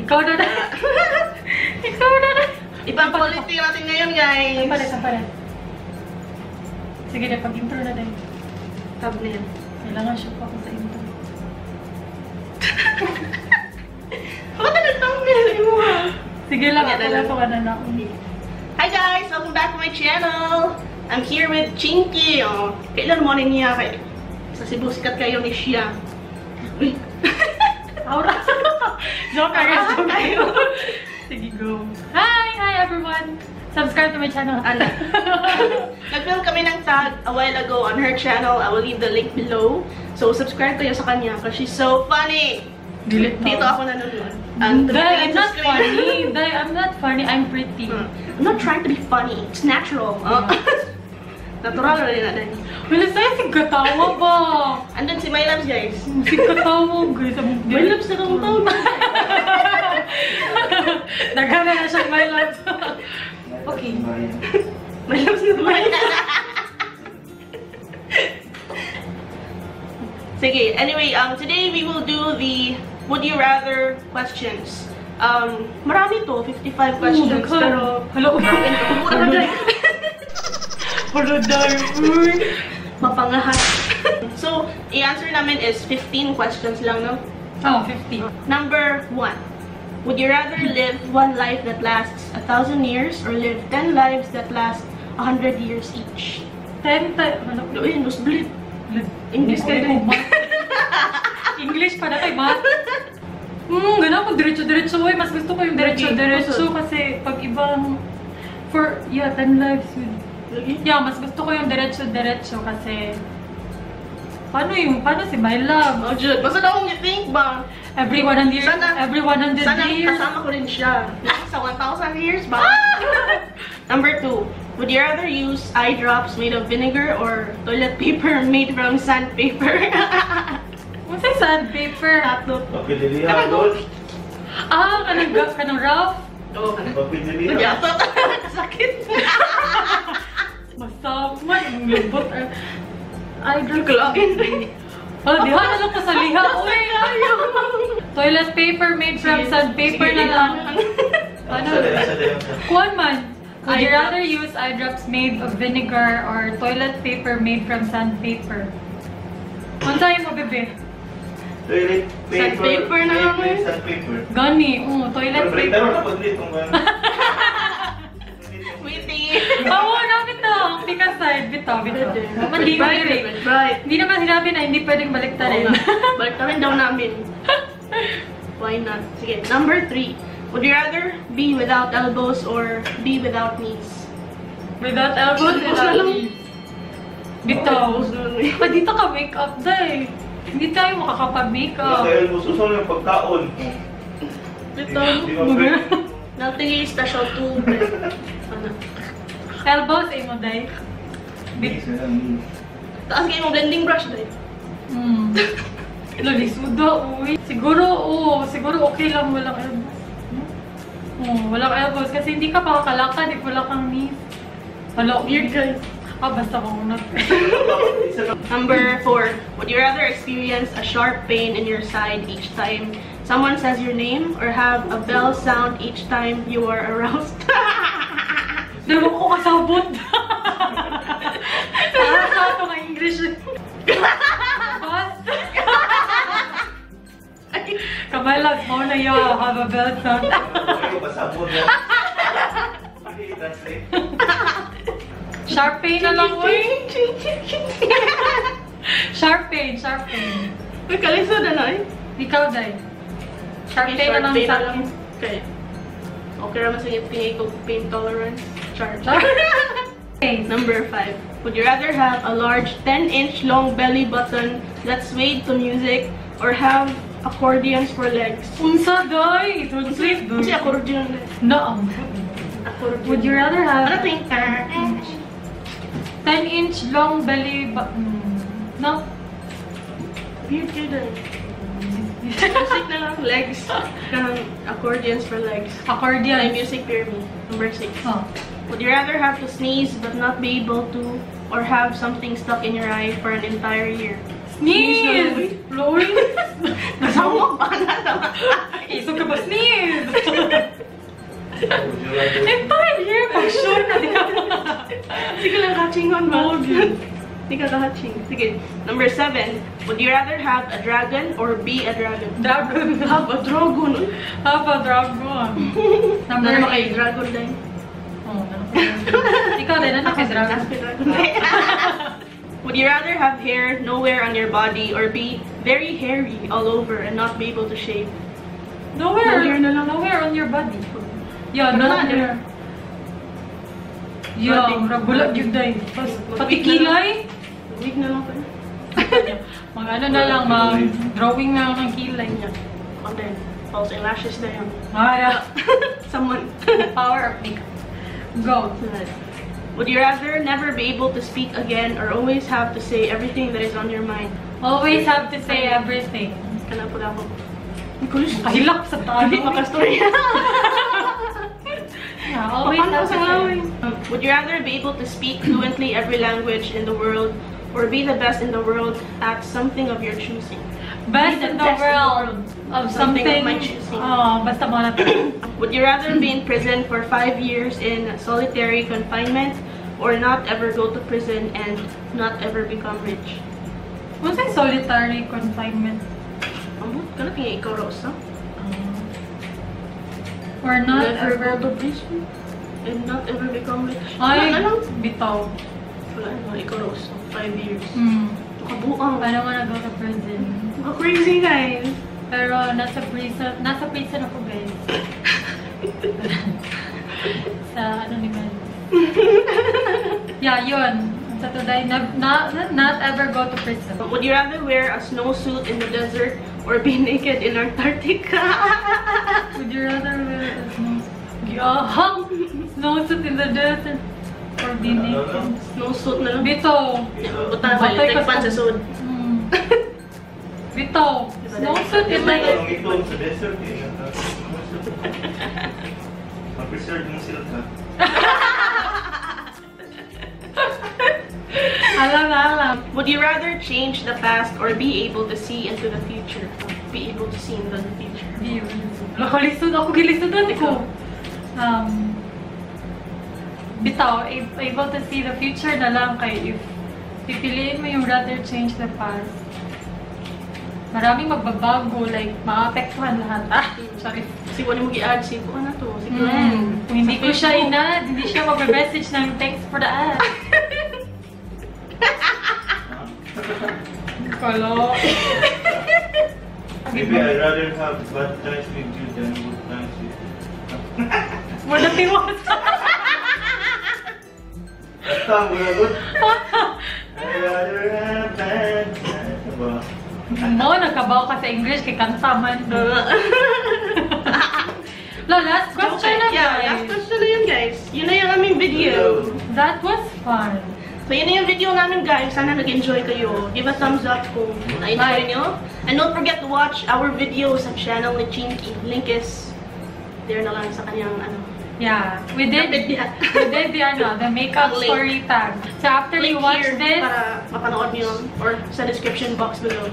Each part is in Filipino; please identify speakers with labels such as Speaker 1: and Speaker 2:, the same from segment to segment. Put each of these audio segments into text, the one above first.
Speaker 1: Ikaw na na. Ikaw na na.
Speaker 2: Ibang quality natin ngayon, guys.
Speaker 1: Sampare. Sige na, pag-intro na din.
Speaker 2: Tab na yan.
Speaker 1: Kailangan shock ako sa intro.
Speaker 2: Bakit na nag-thumbnail mo, ha?
Speaker 1: Sige lang, ako lang kung ano na.
Speaker 2: Hi guys! Welcome back to my channel! I'm here with Chinky. Oh, kailan mo niya kay sa Cebu sikat kayo ni siya. Uy!
Speaker 1: Aura! Joke kayo. Sige, go. Hi everyone! Subscribe to my channel.
Speaker 2: Nag-film kami ng tag a while ago on her channel. I will leave the link below. So, subscribe kayo sa kanya because she's so funny. Dito ako nanonood.
Speaker 1: I'm not funny. I'm not funny. I'm pretty.
Speaker 2: I'm not trying to be funny. It's natural. Natural rin natin.
Speaker 1: Wala sa'yo si Katawa ba?
Speaker 2: Andun si My Loves, guys.
Speaker 1: Si Katawa, guys.
Speaker 2: My Loves na kong taon.
Speaker 1: Nagana na siya, My Loves. Okay.
Speaker 2: My Loves na naman. Sige, anyway, today we will do the Would You Rather questions. Marami to, 55 questions, pero...
Speaker 1: Hello?
Speaker 2: Mapangahat. So, i-answer namin is 15 questions lang, no?
Speaker 1: Oh, 50.
Speaker 2: Number 1. Would you rather live one life that lasts 1,000 years or live 10 lives that last 100 years each?
Speaker 1: 10 times.
Speaker 2: Uy, mas blit. English ka din.
Speaker 1: English pa na tayo, math. Gano'n ako diretso-diretso. Mas gusto ko yung diretso-diretso kasi pag ibang... For, yeah, 10 lives yun. Yeah, mas gusto ko yung diretso-diretso kasi... Paano si My Love?
Speaker 2: Oh, Jude. Basta na akong i-think ba?
Speaker 1: Every 100 years? Every 100
Speaker 2: sana
Speaker 1: years?
Speaker 2: Kasama ko rin siya. Sa 1,000 years ba? Number 2. Would you rather use eye drops made of vinegar or toilet paper made from sandpaper?
Speaker 1: What's a sandpaper?
Speaker 2: Tato.
Speaker 3: Pagpidilihan, Dol.
Speaker 1: Kanang rough?
Speaker 2: Oo, kanang.
Speaker 3: Pagpidilihan.
Speaker 2: Yatot. Sakit.
Speaker 1: Masama, yung lubot. Eye drops.
Speaker 2: Kulogin.
Speaker 1: Diha na lang ko sa liha. Uy, ayaw. Toilet paper made from sandpaper na lang. Ano? Kuwan man. Would you rather use eye drops made of vinegar or toilet paper made from sandpaper? Ano sa'yo mo, bebe?
Speaker 3: Toilet paper.
Speaker 2: Sandpaper na lang eh.
Speaker 3: Sandpaper.
Speaker 1: Gani, toilet paper.
Speaker 3: Pero na paglit kung gano'n.
Speaker 2: Witty.
Speaker 1: Oo, namin na. Pika side. Bitaw.
Speaker 2: Right.
Speaker 1: Hindi naman sinabi na hindi pwedeng baliktarin.
Speaker 2: Baliktarin daw namin. Why not? Sige, number 3. Would you rather be without elbows or be without knees?
Speaker 1: Without elbows, without knees. Bitaw. Dito ka make-up day. Hindi tayo makakapag-makeup.
Speaker 3: Sa elbows, susunod yung pagkaon.
Speaker 2: Bitaw. Nating special tube.
Speaker 1: Elbows, mo day.
Speaker 2: Taas kayo mong blending brush day.
Speaker 1: Lalisuda, uy. Siguro okay lang walang elbows. Walang elbows kasi hindi ka pakakalakad if wala kang knees. Wala, weird guys. Basta kong
Speaker 2: Number 4. Would you rather experience a sharp pain in your side each time someone says your name or have a bell sound each time you are aroused?
Speaker 1: Diba ko kasabot? Para sa ito ng English. Basta. Kamalag, mo na yun. Have a bell sound. Sharp pain na lang, uy. Sharp pain.
Speaker 2: Uy, kaliso na na eh.
Speaker 1: Ikaw, Day. Sharp pain na lang sa akin.
Speaker 2: Okay. Okay naman sa iyo, tingay ko pain tolerance. Sharp. Okay, number 5. Would you rather have a large 10-inch long belly button that swayed to music or have accordions for legs?
Speaker 1: Unsa, Day? Translate, Day.
Speaker 2: Kasi accordion.
Speaker 1: No. Would you rather have...
Speaker 2: Ano ito
Speaker 1: 10-inch long belly button? No?
Speaker 2: Weird kayo dun. Music na lang, legs. Accordions for legs.
Speaker 1: Accordion.
Speaker 2: Music pyramid. Number 6.
Speaker 1: Oh.
Speaker 2: Would you rather have to sneeze but not be able to, or have something stuck in your eye for an entire year?
Speaker 1: Sneeze! Lord!
Speaker 2: Kasama pa na naman.
Speaker 1: Isog ka ba? Sneeze!
Speaker 3: Would you rather...
Speaker 1: Ito here, pag-sure na di ako.
Speaker 2: Sige lang, katchingon ba? Hindi ka kahaching. Sige. Number 7. Would you rather have a dragon or be a dragon?
Speaker 1: Dragon.
Speaker 2: Have a dragon.
Speaker 1: Have a dragon. Number
Speaker 2: Number 8.
Speaker 1: 8.
Speaker 2: Dragon din.
Speaker 1: Oh, ikaw din, ano ka dragon?
Speaker 2: Would you rather have hair nowhere on your body or be very hairy all over and not be able to shave?
Speaker 1: Nowhere.
Speaker 2: Nowhere na lang.
Speaker 1: Nowhere on your body. Yeah,
Speaker 2: Ano
Speaker 1: not
Speaker 2: na,
Speaker 1: there. Yeah, rabulat yun day. Pati kilay.
Speaker 2: Wig na lang pa.
Speaker 1: Mga ano na lang, mag-drawing na lang ng kilay niya.
Speaker 2: And then, false eyelashes na yun.
Speaker 1: Ah, yeah.
Speaker 2: Someone.
Speaker 1: Power of makeup. Go.
Speaker 2: Would you rather never be able to speak again or always have to say everything that is on your mind?
Speaker 1: Always have to say everything.
Speaker 2: Kana po ako.
Speaker 1: Kahilak sa talo.
Speaker 2: Hindi makastorya.
Speaker 1: Yeah, always have to say.
Speaker 2: Would you rather be able to speak fluently every language in the world or be the best in the world at something of your choosing?
Speaker 1: Best in the world of something
Speaker 2: of my choosing.
Speaker 1: Oh, basta mo na.
Speaker 2: Would you rather be in prison for 5 years in solitary confinement or not ever go to prison and not ever become rich?
Speaker 1: What's a solitary confinement?
Speaker 2: Kana kaya ikaw, Rosa?
Speaker 1: Or not
Speaker 2: Never
Speaker 1: ever
Speaker 2: go to prison and not ever become rich?
Speaker 1: Ay,
Speaker 2: Wala na lang.
Speaker 1: bitaw.
Speaker 2: Wala na, ikaw, Rosa. 5 years.
Speaker 1: I
Speaker 2: Makabuang.
Speaker 1: don't wanna go to prison.
Speaker 2: Crazy, guys.
Speaker 1: Pero nasa prison ako, guys. Sa ano ni Man. Yeah, yun. Sa today, not ever go to prison.
Speaker 2: Would you rather wear a snowsuit in the desert or be naked in Antarctica?
Speaker 1: Would you rather wear a snowsuit in the desert or be naked?
Speaker 2: Snowsuit na lang.
Speaker 1: Bito.
Speaker 2: Buta na ba? Take pan sa suit.
Speaker 1: Bito. Snowsuit in the
Speaker 3: Ang ito sa desert eh. Mag-preserve mo sila ka.
Speaker 1: Alam.
Speaker 2: Would you rather change the past or be able to see into the future? Be able to see into the future.
Speaker 1: Nakalisod ako, gilisudan ko. Bitaw, able to see the future na lang kay if pipiliin mo yung rather change the past. Maraming magbabago, like, maapektuhan lahat. Sorry.
Speaker 2: Si wala mo gi-add, si ko na to, si Glenn.
Speaker 1: Kung hindi ko siya inad, hindi siya mag-message ng thanks for the ad. Kalo.
Speaker 3: Maybe I'd rather have bad times with you than good times with you.
Speaker 1: Wala tiwas.
Speaker 3: Basta, wala good. I'd rather have bad times. Diba?
Speaker 1: Mo, nagkabaw ka sa English, kay kanta man. Last question na,
Speaker 2: Yeah, last question na yun, guys. Yun na yung aming video.
Speaker 1: That was fun.
Speaker 2: So, yun na yung video namin, guys. Sana nag-enjoy kayo. Give a thumbs up kung na-enjoy nyo. And don't forget to watch our videos sa channel ni Chinky. Link is there na lang sa kanyang,
Speaker 1: Yeah, we did the makeup
Speaker 2: Link.
Speaker 1: story tag. So after you
Speaker 2: link
Speaker 1: watch
Speaker 2: here
Speaker 1: this,
Speaker 2: para mapanood nyo or sa description box below.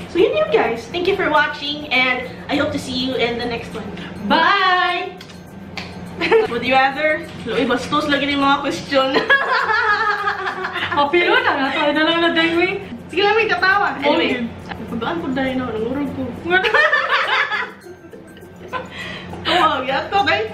Speaker 2: So, yun yun, guys. Thank you for watching and I hope to see you in the next one. Bye! Would you rather? Uy, bastos lagi ng mga question.
Speaker 1: pilo na tayo na lang na day.
Speaker 2: Sige lang, may katawa. Anyway,
Speaker 1: Okay.
Speaker 2: nagpabaan ko dahil na, nangurog ko. Tumawag, yato, guys.